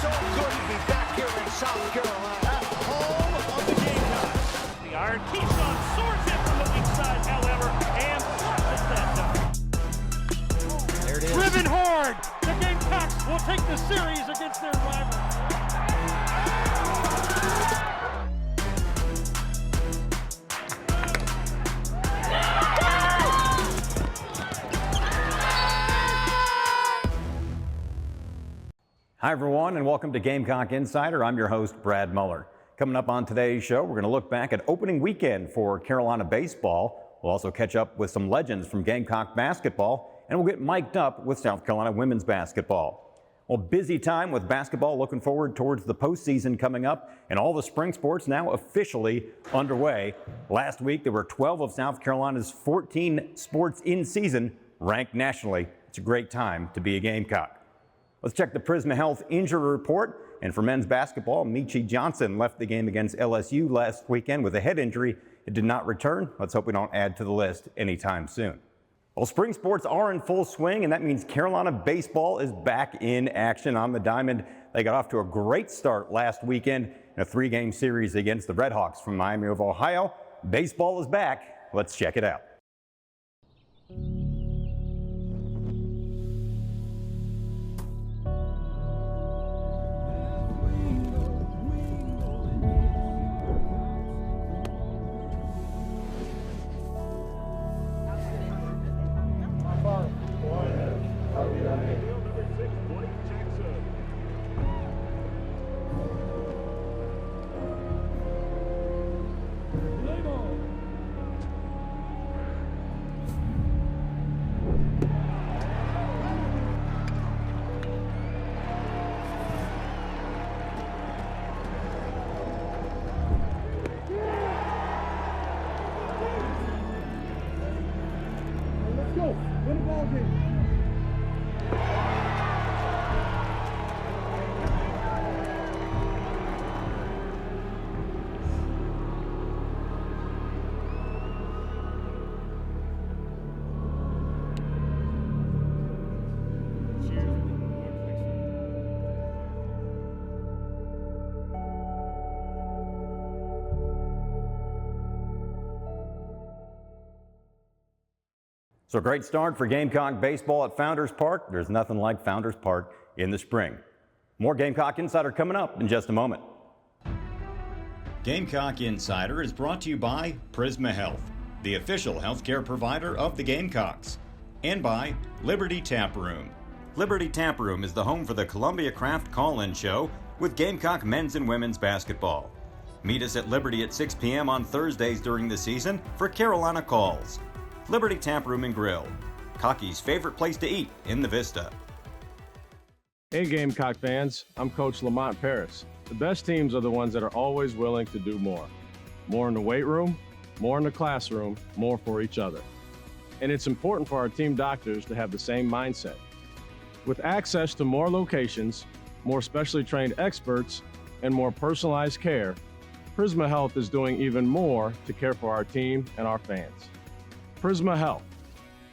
so good to be back here in South Carolina, home of the Gamecocks. The iron Keyshawn swords in from the weak side, however, and flushes that done. There it is. Driven hard. The Gamecocks will take the series against their rival. Hi, everyone, and welcome to Gamecock Insider. I'm your host, Brad Muller. Coming up on today's show, we're going to look back at opening weekend for Carolina baseball. We'll also catch up with some legends from Gamecock basketball, and we'll get mic'd up with South Carolina women's basketball. Well, busy time with basketball, looking forward towards the postseason coming up, and all the spring sports now officially underway. Last week, there were 12 of South Carolina's 14 sports in season ranked nationally. It's a great time to be a Gamecock. Let's check the Prisma Health injury report. And for men's basketball, Michi Johnson left the game against LSU last weekend with a head injury. It did not return. Let's hope we don't add to the list anytime soon. Well, spring sports are in full swing, and that means Carolina baseball is back in action on the diamond. They got off to a great start last weekend in a 3-game series against the Redhawks from Miami of Ohio. Baseball is back. Let's check it out. So a great start for Gamecock baseball at Founders Park. There's nothing like Founders Park in the spring. More Gamecock Insider coming up in just a moment. Gamecock Insider is brought to you by Prisma Health, the official healthcare provider of the Gamecocks, and by Liberty Tap Room. Liberty Tap Room is the home for the Columbia Craft Call-In Show with Gamecock men's and women's basketball. Meet us at Liberty at 6 p.m. on Thursdays during the season for Carolina calls. Liberty Tap Room and Grill, Cocky's favorite place to eat in the Vista. Hey Gamecock fans, I'm Coach Lamont Paris. The best teams are the ones that are always willing to do more. More in the weight room, more in the classroom, more for each other. And it's important for our team doctors to have the same mindset. With access to more locations, more specially trained experts, and more personalized care, Prisma Health is doing even more to care for our team and our fans. Prisma Health,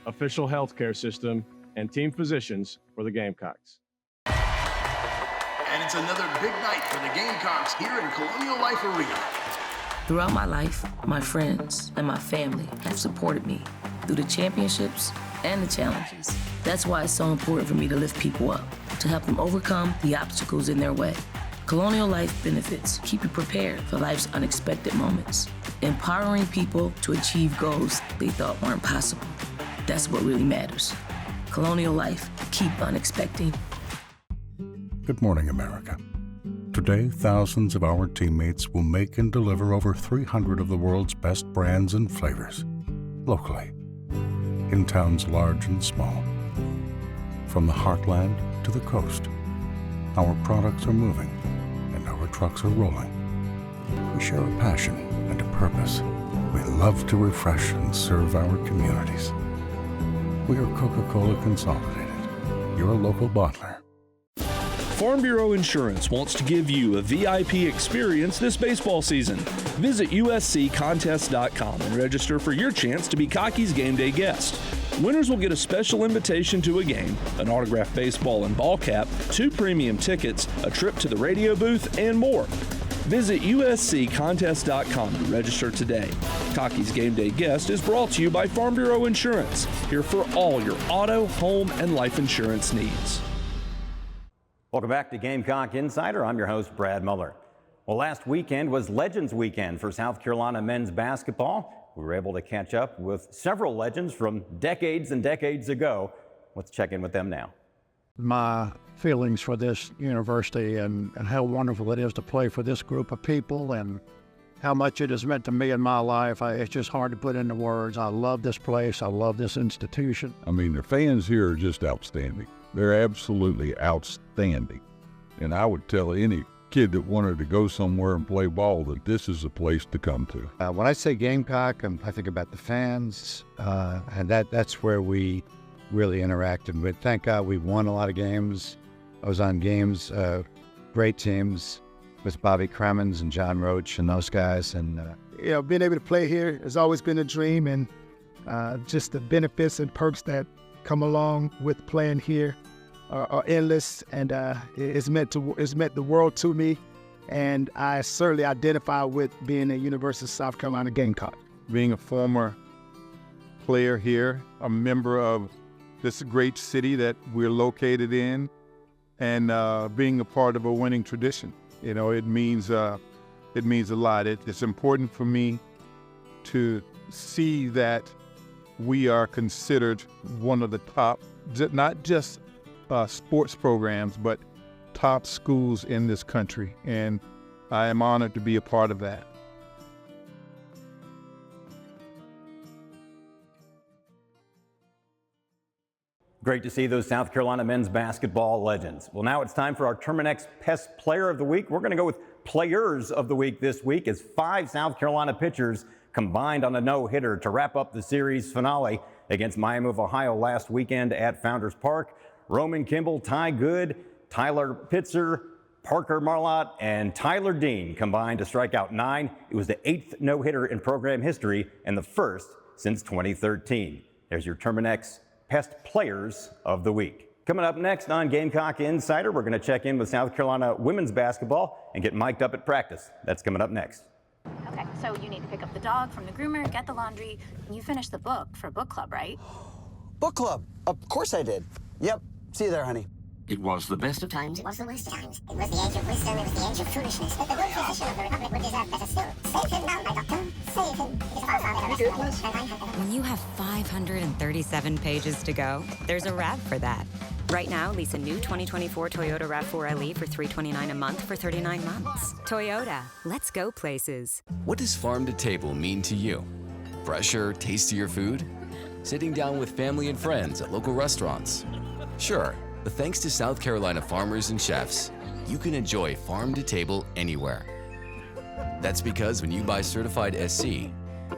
official healthcare system and team physicians for the Gamecocks. And it's another big night for the Gamecocks here in Colonial Life Arena. Throughout my life, my friends and my family have supported me through the championships and the challenges. That's why it's so important for me to lift people up, to help them overcome the obstacles in their way. Colonial Life benefits keep you prepared for life's unexpected moments, empowering people to achieve goals they thought weren't possible. That's what really matters. Colonial Life, keep unexpecting. Good morning, America. Today, thousands of our teammates will make and deliver over 300 of the world's best brands and flavors, locally, in towns large and small. From the heartland to the coast, our products are moving and our trucks are rolling. We share a passion and a purpose. We love to refresh and serve our communities. We are Coca-Cola Consolidated, your local bottler. Farm Bureau Insurance wants to give you a VIP experience this baseball season. Visit usccontest.com and register for your chance to be Cocky's game day guest. Winners will get a special invitation to a game, an autographed baseball and ball cap, 2 premium tickets, a trip to the radio booth, and more. Visit usccontest.com to register today. Cocky's Game Day Guest is brought to you by Farm Bureau Insurance, here for all your auto, home, and life insurance needs. Welcome back to Gamecock Insider. I'm your host, Brad Muller. Well, last weekend was Legends Weekend for South Carolina men's basketball. We were able to catch up with several legends from decades and decades ago. Let's check in with them now. My feelings for this university and how wonderful it is to play for this group of people and how much it has meant to me in my life. It's just hard to put into words. I love this place. I love this institution. I mean, the fans here are just outstanding. They're absolutely outstanding. And I would tell any kid that wanted to go somewhere and play ball that this is a place to come to. When I say Gamecock, I think about the fans, and that's where we really interacted with. Thank God we won a lot of games. I was on games, great teams with Bobby Cremens and John Roach and those guys. And being able to play here has always been a dream, and just the benefits and perks that come along with playing here are endless, and it's meant the world to me. And I certainly identify with being a University of South Carolina Gamecock. Being a former player here, a member of this great city that we're located in, and being a part of a winning tradition. It means a lot. It's important for me to see that we are considered one of the top, not just sports programs, but top schools in this country. And I am honored to be a part of that. Great to see those South Carolina men's basketball legends. Well, now it's time for our Terminex Pest Player of the Week. We're going to go with Players of the Week this week as 5 South Carolina pitchers combined on a no-hitter to wrap up the series finale against Miami of Ohio last weekend at Founders Park. Roman Kimball, Ty Good, Tyler Pitzer, Parker Marlott, and Tyler Dean combined to strike out 9. It was the 8th no-hitter in program history and the first since 2013. There's your Terminex Pest Players of the Week. Coming up next on Gamecock Insider, we're going to check in with South Carolina women's basketball and get mic'd up at practice. That's coming up next. Okay, so you need to pick up the dog from the groomer, get the laundry, and you finish the book for book club, right? Book club? Of course I did. Yep. See you there, honey. It was the best of times. It was the worst of times. It was the age of wisdom. It was the age of foolishness. But the good physician of the Republic would deserve better still. Save him now, my doctor. Save him. It is our father. When you have 537 pages to go, there's a RAV for that. Right now, lease a new 2024 Toyota RAV4 LE for $329 a month for 39 months. Toyota, let's go places. What does farm to table mean to you? Fresher, tastier food? Sitting down with family and friends at local restaurants? Sure, but thanks to South Carolina farmers and chefs, you can enjoy farm to table anywhere. That's because when you buy certified SC,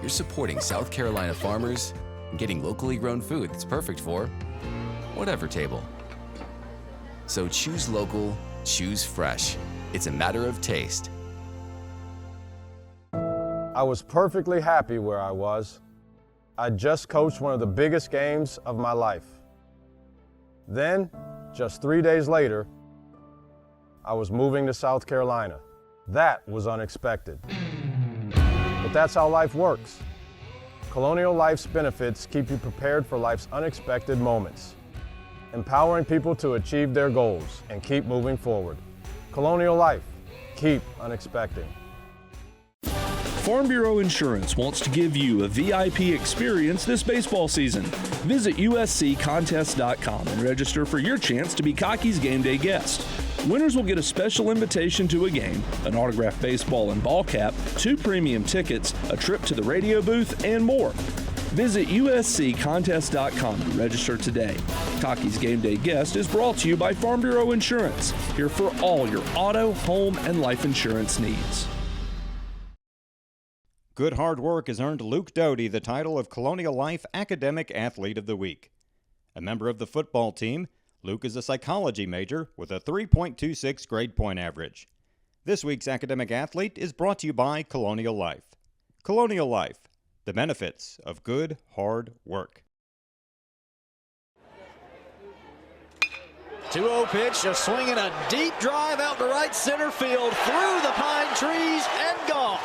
you're supporting South Carolina farmers and getting locally grown food that's perfect for whatever table. So choose local, choose fresh. It's a matter of taste. I was perfectly happy where I was. I just coached one of the biggest games of my life. Then, just 3 days later, I was moving to South Carolina. That was unexpected. But that's how life works. Colonial Life's benefits keep you prepared for life's unexpected moments, empowering people to achieve their goals and keep moving forward. Colonial Life, keep unexpecting. Farm Bureau Insurance wants to give you a VIP experience this baseball season. Visit usccontest.com and register for your chance to be Cocky's Game Day guest. Winners will get a special invitation to a game, an autographed baseball and ball cap, 2 premium tickets, a trip to the radio booth, and more. Visit usccontest.com to register today. Cocky's Game Day guest is brought to you by Farm Bureau Insurance, here for all your auto, home, and life insurance needs. Good hard work has earned Luke Doty the title of Colonial Life Academic Athlete of the Week. A member of the football team, Luke is a psychology major with a 3.26 grade point average. This week's academic athlete is brought to you by Colonial Life. Colonial Life, the benefits of good hard work. 2-0 pitch, a swing and a deep drive out to right center field, through the pine trees and gone.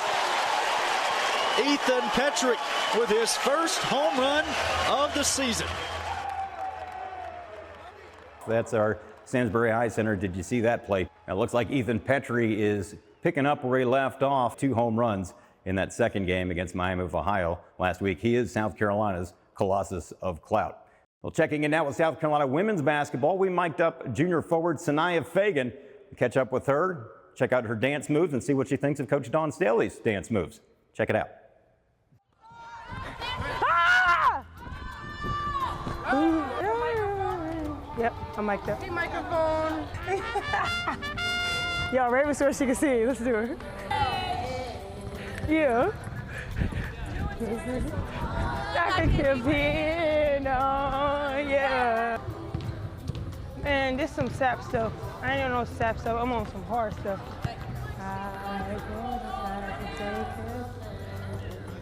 Ethan Petrie with his first home run of the season. That's our Stansbury Eye Center. Did you see that play? It looks like Ethan Petrie is picking up where he left off. 2 home runs in that second game against Miami of Ohio last week. He is South Carolina's Colossus of Clout. Well, checking in now with South Carolina women's basketball, we mic'd up junior forward Sanaya Fagan. Catch up with her, check out her dance moves, and see what she thinks of Coach Dawn Staley's dance moves. Check it out. Yep, I'm mic'd up. Hey, microphone. Y'all ready so she can see? Let's do it. Yeah. Dr. Campino, yeah. Man, this some sap stuff. I ain't on no sap stuff. I'm on some hard stuff.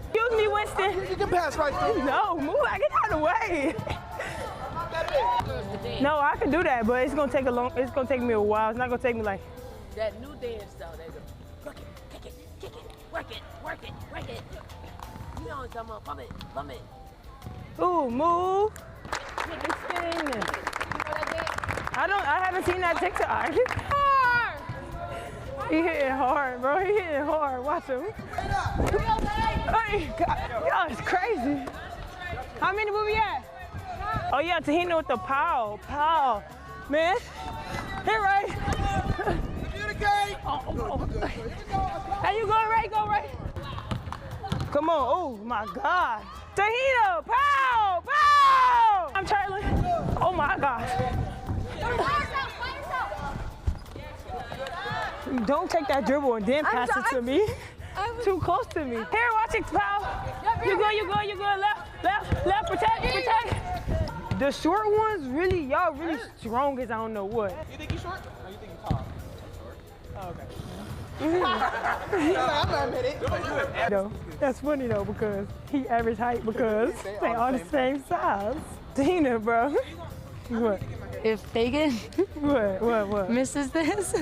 Excuse me, Winston. You can pass right there. No, move. Get out of the way. No, I can do that, but it's gonna take me a while. It's not gonna take me like. That new dance though, they go, work it, kick it, work it, work it, work it. You know what I'm talking about, bump it, bump it. Ooh, move. I haven't seen that TikTok. Hard. He hitting hard, bro. He hitting hard. Watch him. Hey, y'all, it's crazy. How many we at? Oh yeah, Tahina with the pow. Man, hit right. Hey, you going right, go right. Come on, oh my God. Tahina, pow. I'm Charlie. Oh my gosh. Don't take that dribble and then pass it to me. Too close to me. Here, watch it, pow. You go, left, protect. The short ones, y'all really strong as I don't know what. You think he's short? Or you think he's tall? Oh, okay. I'm not admitting. No, that's funny though because he average height because they all the same size. Tina, bro. What? If Fagan What? misses this,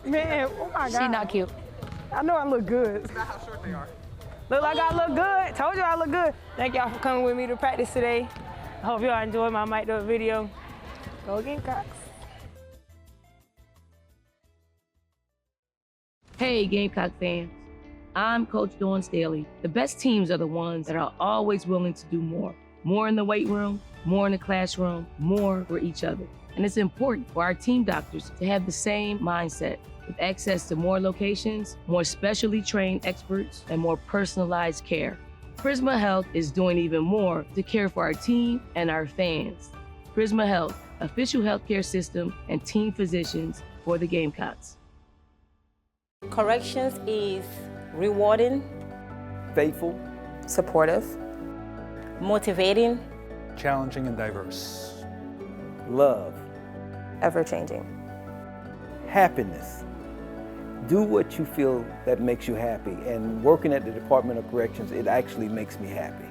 man, oh my God. She's not cute. I know I look good. That's not how short they are. Look like I look good. Told you I look good. Thank y'all for coming with me to practice today. I hope y'all enjoyed my mic'd up video. Go Gamecocks. Hey, Gamecock fans. I'm Coach Dawn Staley. The best teams are the ones that are always willing to do more. More in the weight room, more in the classroom, more for each other. And it's important for our team doctors to have the same mindset with access to more locations, more specially trained experts, and more personalized care. Prisma Health is doing even more to care for our team and our fans. Prisma Health, official healthcare system and team physicians for the Gamecocks. Corrections is rewarding, faithful, supportive, motivating, challenging and diverse, love, ever-changing, happiness. Do what you feel that makes you happy. And working at the Department of Corrections, it actually makes me happy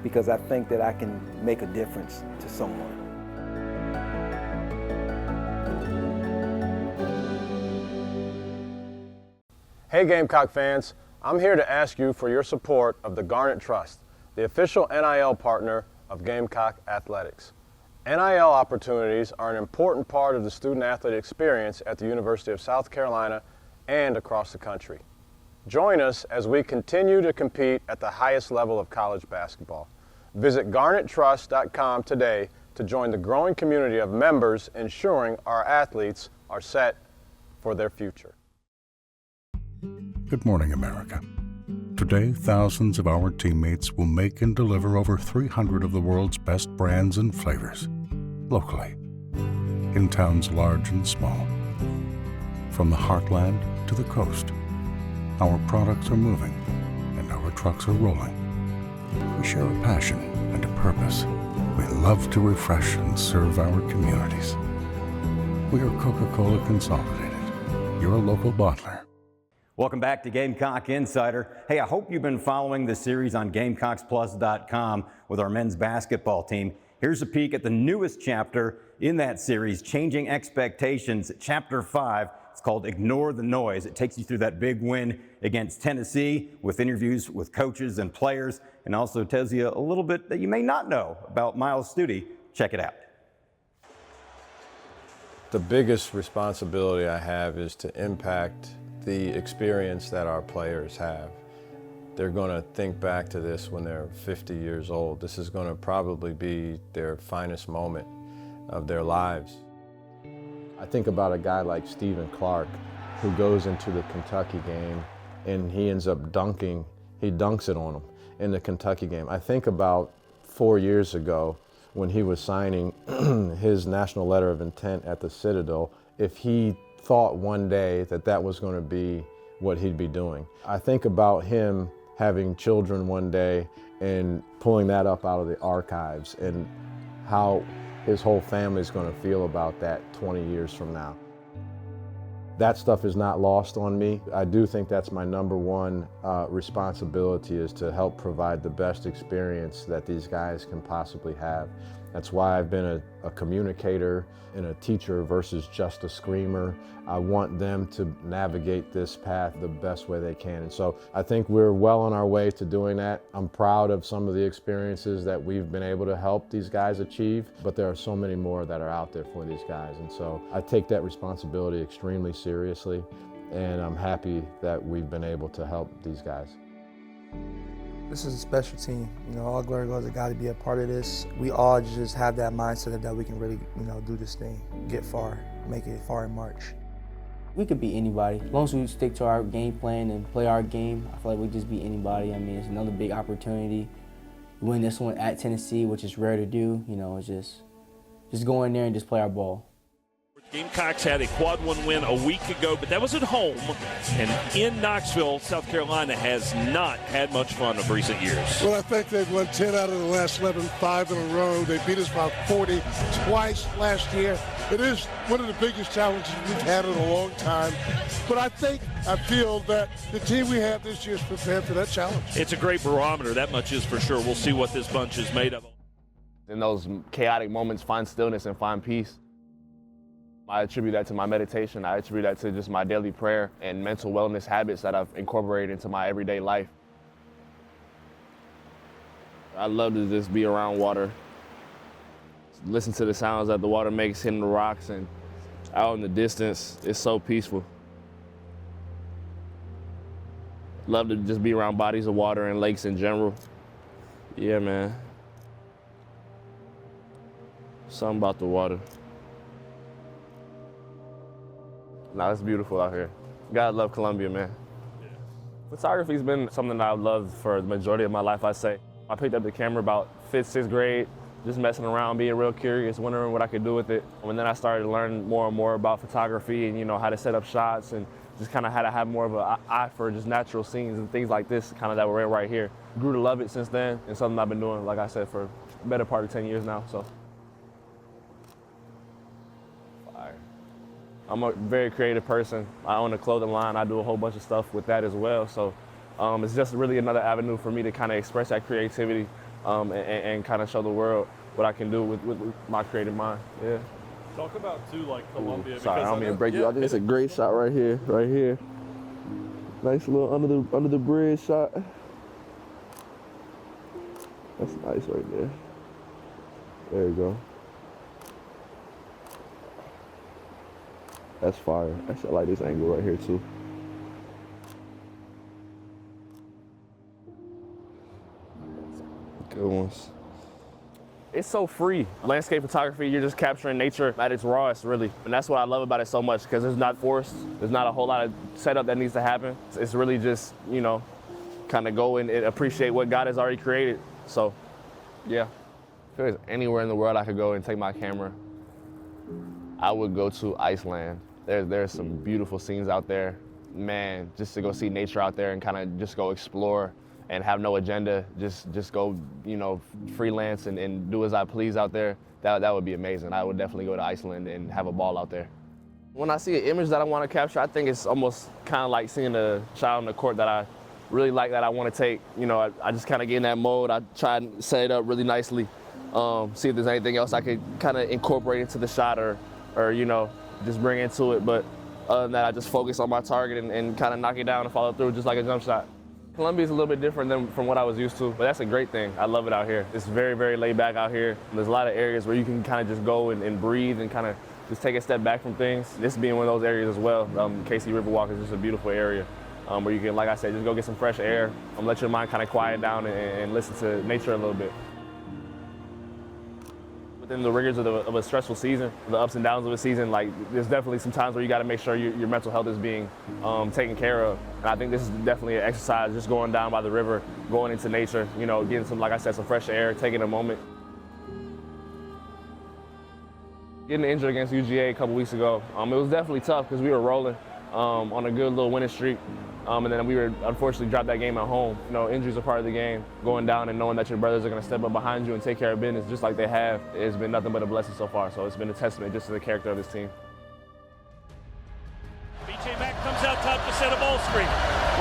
because I think that I can make a difference to someone. Hey Gamecock fans, I'm here to ask you for your support of the Garnet Trust, the official NIL partner of Gamecock Athletics. NIL opportunities are an important part of the student-athlete experience at the University of South Carolina and across the country. Join us as we continue to compete at the highest level of college basketball. Visit garnettrust.com today to join the growing community of members ensuring our athletes are set for their future. Good morning, America. Today, thousands of our teammates will make and deliver over 300 of the world's best brands and flavors, locally, in towns large and small. From the heartland to the coast, our products are moving and our trucks are rolling. We share a passion and a purpose. We love to refresh and serve our communities. We are Coca-Cola Consolidated, your local bottler. Welcome back to Gamecock Insider. Hey, I hope you've been following the series on GamecocksPlus.com with our men's basketball team. Here's a peek at the newest chapter in that series, Changing Expectations, Chapter 5. It's called Ignore the Noise. It takes you through that big win against Tennessee with interviews with coaches and players, and also tells you a little bit that you may not know about Miles Stute. Check it out. The biggest responsibility I have is to impact the experience that our players have. They're going to think back to this when they're 50 years old. This is going to probably be their finest moment of their lives. I think about a guy like Stephen Clark, who goes into the Kentucky game and he ends up dunking, he dunks it on him in the Kentucky game. I think about 4 years ago when he was signing his national letter of intent at the Citadel, if he thought one day that that was going to be what he'd be doing. I think about him having children one day and pulling that up out of the archives and how his whole family is going to feel about that 20 years from now. That stuff is not lost on me. I do think that's my number one responsibility, is to help provide the best experience that these guys can possibly have. That's why I've been a communicator and a teacher versus just a screamer. I want them to navigate this path the best way they can. And so I think we're well on our way to doing that. I'm proud of some of the experiences that we've been able to help these guys achieve, but there are so many more that are out there for these guys. And so I take that responsibility extremely seriously, and I'm happy that we've been able to help these guys. This is a special team. All glory goes to God to be a part of this. We all just have that mindset that we can really, do this thing, get far, make it far in March. We could beat anybody. As long as we stick to our game plan and play our game, I feel like we just beat anybody. I mean, it's another big opportunity. We win this one at Tennessee, which is rare to do. It's just go in there and just play our ball. Gamecocks had a quad one win a week ago, but that was at home. And in Knoxville, South Carolina has not had much fun of recent years. Well, I think they've won 10 out of the last 11, 5 in a row. They beat us by 40 twice last year. It is one of the biggest challenges we've had in a long time. But I feel that the team we have this year is prepared for that challenge. It's a great barometer, that much is for sure. We'll see what this bunch is made of. In those chaotic moments, find stillness and find peace. I attribute that to my meditation. I attribute that to just my daily prayer and mental wellness habits that I've incorporated into my everyday life. I love to just be around water, listen to the sounds that the water makes hitting the rocks, and out in the distance, it's so peaceful. Love to just be around bodies of water and lakes in general. Yeah, man. Something about the water. No, it's beautiful out here. Gotta love Columbia, man. Yeah. Photography's been something that I've loved for the majority of my life, I'd say. I picked up the camera about 5th, 6th grade, just messing around, being real curious, wondering what I could do with it. And then I started to learn more and more about photography and, how to set up shots, and just kind of had to have more of an eye for just natural scenes and things like this, kind of that we're right here. Grew to love it since then, and something I've been doing, like I said, for the better part of 10 years now, so. I'm a very creative person. I own a clothing line. I do a whole bunch of stuff with that as well. So it's just really another avenue for me to kind of express that creativity and kind of show the world what I can do with my creative mind. Yeah. Talk about, too, like Columbia. Sorry, I don't mean to break you. I think it's a great shot right here, right here. Nice little under the bridge shot. That's nice right there. There you go. That's fire. Actually, I like this angle right here, too. Good ones. It's so free. Landscape photography, you're just capturing nature at its rawest, really. And that's what I love about it so much, because it's not forced. There's not a whole lot of setup that needs to happen. It's really just, kind of go and appreciate what God has already created. So, yeah. If there's anywhere in the world I could go and take my camera, I would go to Iceland. There's some beautiful scenes out there. Man, just to go see nature out there and kind of just go explore and have no agenda, just go, freelance and do as I please out there, that would be amazing. I would definitely go to Iceland and have a ball out there. When I see an image that I want to capture, I think it's almost kind of like seeing a child on the court that I really like, that I want to take. I just kind of get in that mode. I try and set it up really nicely. see if there's anything else I could kind of incorporate into the shot or just bring into it. But other than that, I just focus on my target and kind of knock it down and follow through just like a jump shot. Columbia's a little bit different from what I was used to, but that's a great thing. I love it out here. It's very, very laid back out here. There's a lot of areas where you can kind of just go and breathe and kind of just take a step back from things. This being one of those areas as well. KC Riverwalk is just a beautiful area where you can, like I said, just go get some fresh air, let your mind kind of quiet down and listen to nature a little bit. Within the rigors of a stressful season, the ups and downs of a season, like there's definitely some times where you got to make sure your mental health is being taken care of. And I think this is definitely an exercise, just going down by the river, going into nature, getting some, like I said, some fresh air, taking a moment. Getting injured against UGA a couple weeks ago, it was definitely tough because we were rolling on a good little winning streak. And then we were unfortunately dropped that game at home. Injuries are part of the game. Going down and knowing that your brothers are going to step up behind you and take care of business just like they have, it's been nothing but a blessing so far. So it's been a testament just to the character of this team. BJ Mack comes out top to set a ball screen.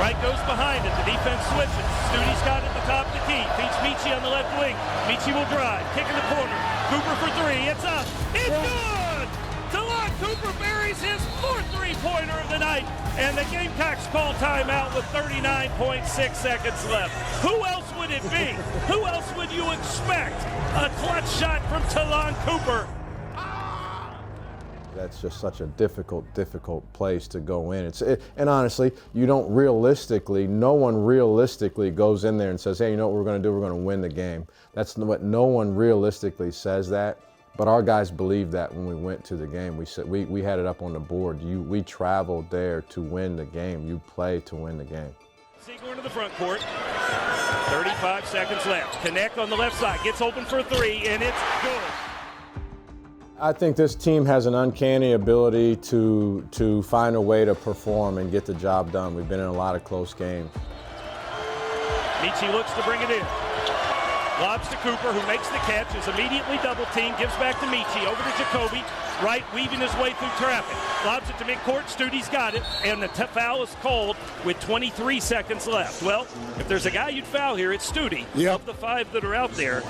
Wright goes behind it. The defense switches. Studi's got it at the top of the key. Beats Michi on the left wing. Michi will drive. Kick in the corner. Cooper for three. It's up. It's good! Talon Cooper buries his fourth three-pointer of the night. And the Gamecocks call timeout with 39.6 seconds left. Who else would it be? Who else would you expect? A clutch shot from Talon Cooper. That's just such a difficult place to go in. And honestly, no one realistically goes in there and says, hey, you know what we're going to do? We're going to win the game. That's what no one realistically says that. But our guys believed that when we went to the game. We said we had it up on the board. We traveled there to win the game. You play to win the game. Ziegler into the front court. 35 seconds left. Connect on the left side. Gets open for three, and it's good. I think this team has an uncanny ability to find a way to perform and get the job done. We've been in a lot of close games. Michi looks to bring it in. Lobs to Cooper, who makes the catch, is immediately double-teamed, gives back to Michi, over to Jacoby. Wright weaving his way through traffic. Lobs it to midcourt, Studi's got it, and the foul is called with 23 seconds left. Well, if there's a guy you'd foul here, it's Studi. Yep. Of the five that are out there.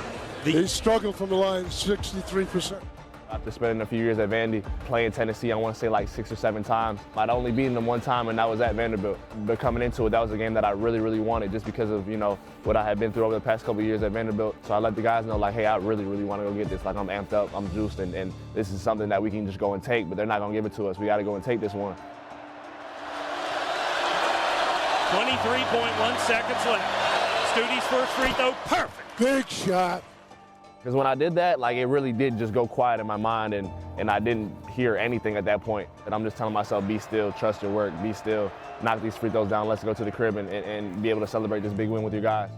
He struggled from the line 63%. After spending a few years at Vandy, playing Tennessee, I want to say like 6 or 7 times. I'd only beaten them one time, and that was at Vanderbilt. But coming into it, that was a game that I really, really wanted just because of, what I had been through over the past couple of years at Vanderbilt. So I let the guys know, like, hey, I really, really want to go get this. Like, I'm amped up, I'm juiced, and this is something that we can just go and take, but they're not going to give it to us. We got to go and take this one. 23.1 seconds left. Studi's first free throw, perfect. Big shot. Because when I did that, like, it really did just go quiet in my mind, and I didn't hear anything at that point. And I'm just telling myself, be still, trust your work, be still, knock these free throws down, let's go to the crib and be able to celebrate this big win with your guys.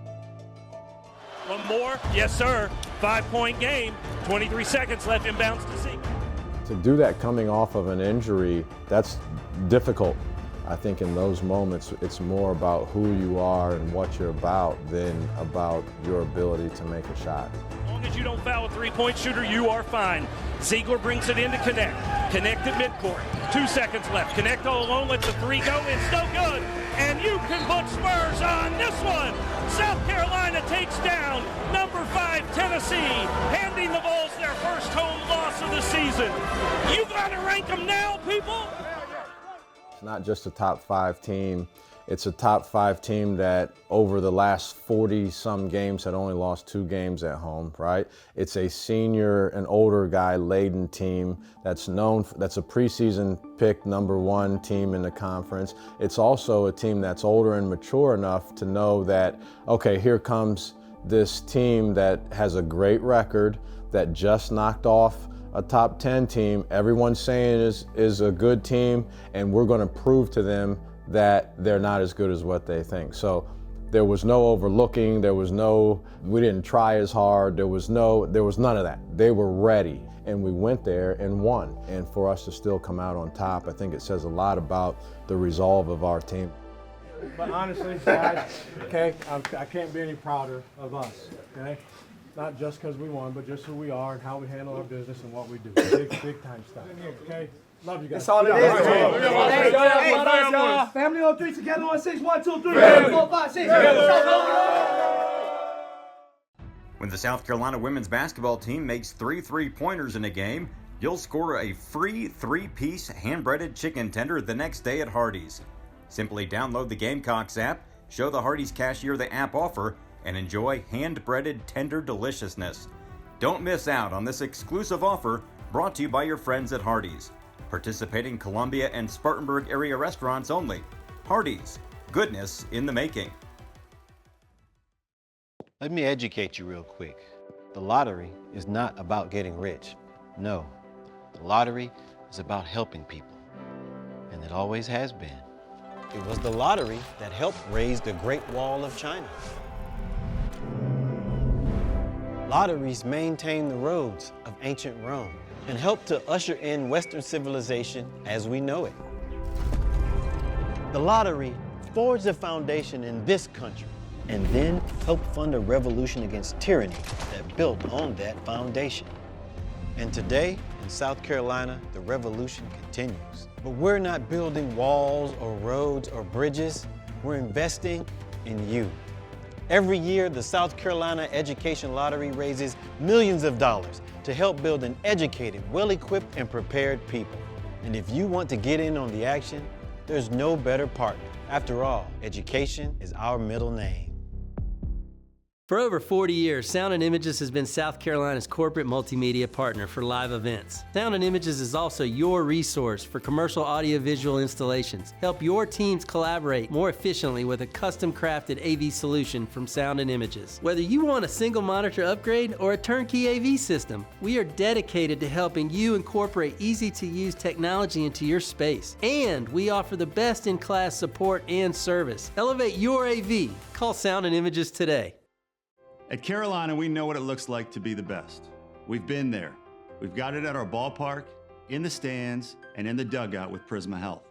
One more, yes sir, 5-point game, 23 seconds left, inbounds to Zeke. To do that coming off of an injury, that's difficult. I think in those moments, it's more about who you are and what you're about than about your ability to make a shot. As long as you don't foul a three-point shooter, you are fine. Ziegler brings it in to Connect. Connect at midcourt. 2 seconds left. Connect all alone, lets the three go. It's no good. And you can put Spurs on this one. South Carolina takes down number 5 Tennessee, handing the Vols their first home loss of the season. You got to rank them now, people. It's not just a top 5 team. It's a top 5 team that over the last 40-some games had only lost 2 games at home, right? It's a senior and older guy laden team that's a preseason pick #1 team in the conference. It's also a team that's older and mature enough to know that, okay, here comes this team that has a great record, that just knocked off a top 10 team. Everyone's saying is a good team, and we're going to prove to them that they're not as good as what they think. So there was no overlooking, we didn't try as hard, there was none of that. They were ready, and we went there and won. And for us to still come out on top, I think it says a lot about the resolve of our team. But honestly, guys, okay, I can't be any prouder of us, okay? Not just because we won, but just who we are and how we handle our business and what we do. Big time stuff, okay? Love you guys. That's all it is. Let's go. Family on 3 together on 6. 1, 2, 3. 4, 5, 6. When the South Carolina women's basketball team makes 3 3-pointers in a game, you'll score a free 3-piece hand-breaded chicken tender the next day at Hardee's. Simply download the Gamecocks app, show the Hardee's cashier the app offer, and enjoy hand-breaded tender deliciousness. Don't miss out on this exclusive offer brought to you by your friends at Hardee's. Participating Columbia and Spartanburg area restaurants only. Hardee's, goodness in the making. Let me educate you real quick. The lottery is not about getting rich. No, the lottery is about helping people, and it always has been. It was the lottery that helped raise the Great Wall of China. Lotteries maintain the roads of ancient Rome and helped to usher in Western civilization as we know it. The lottery forged a foundation in this country and then helped fund a revolution against tyranny that built on that foundation. And today, in South Carolina, the revolution continues. But we're not building walls or roads or bridges. We're investing in you. Every year, the South Carolina Education Lottery raises millions of dollars to help build an educated, well-equipped, and prepared people. And if you want to get in on the action, there's no better partner. After all, education is our middle name. For over 40 years, Sound and Images has been South Carolina's corporate multimedia partner for live events. Sound and Images is also your resource for commercial audiovisual installations. Help your teams collaborate more efficiently with a custom-crafted AV solution from Sound and Images. Whether you want a single monitor upgrade or a turnkey AV system, we are dedicated to helping you incorporate easy-to-use technology into your space. And we offer the best-in-class support and service. Elevate your AV. Call Sound and Images today. At Carolina, we know what it looks like to be the best. We've been there. We've got it at our ballpark, in the stands, and in the dugout with Prisma Health.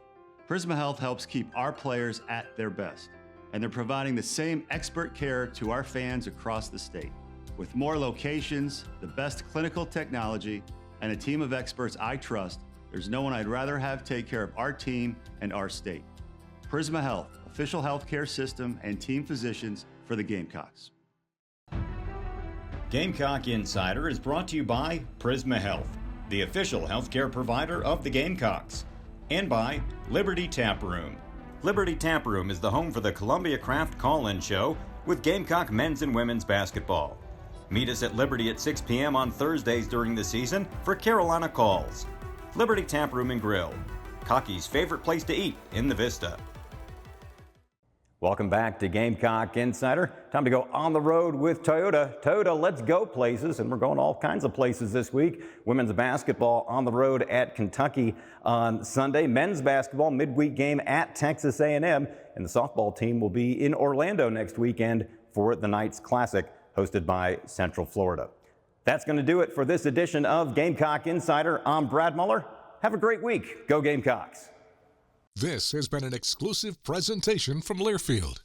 Prisma Health helps keep our players at their best, and they're providing the same expert care to our fans across the state. With more locations, the best clinical technology, and a team of experts I trust, there's no one I'd rather have take care of our team and our state. Prisma Health, official healthcare system and team physicians for the Gamecocks. Gamecock Insider is brought to you by Prisma Health, the official healthcare provider of the Gamecocks, and by Liberty Tap Room. Liberty Tap Room is the home for the Columbia Craft Call-In Show with Gamecock men's and women's basketball. Meet us at Liberty at 6 p.m. on Thursdays during the season for Carolina calls. Liberty Tap Room and Grill, Cocky's favorite place to eat in the Vista. Welcome back to Gamecock Insider. Time to go on the road with Toyota. Toyota, let's go places, and we're going all kinds of places this week. Women's basketball on the road at Kentucky on Sunday. Men's basketball midweek game at Texas A&M, and the softball team will be in Orlando next weekend for the Knights Classic, hosted by Central Florida. That's going to do it for this edition of Gamecock Insider. I'm Brad Muller. Have a great week. Go Gamecocks. This has been an exclusive presentation from Learfield.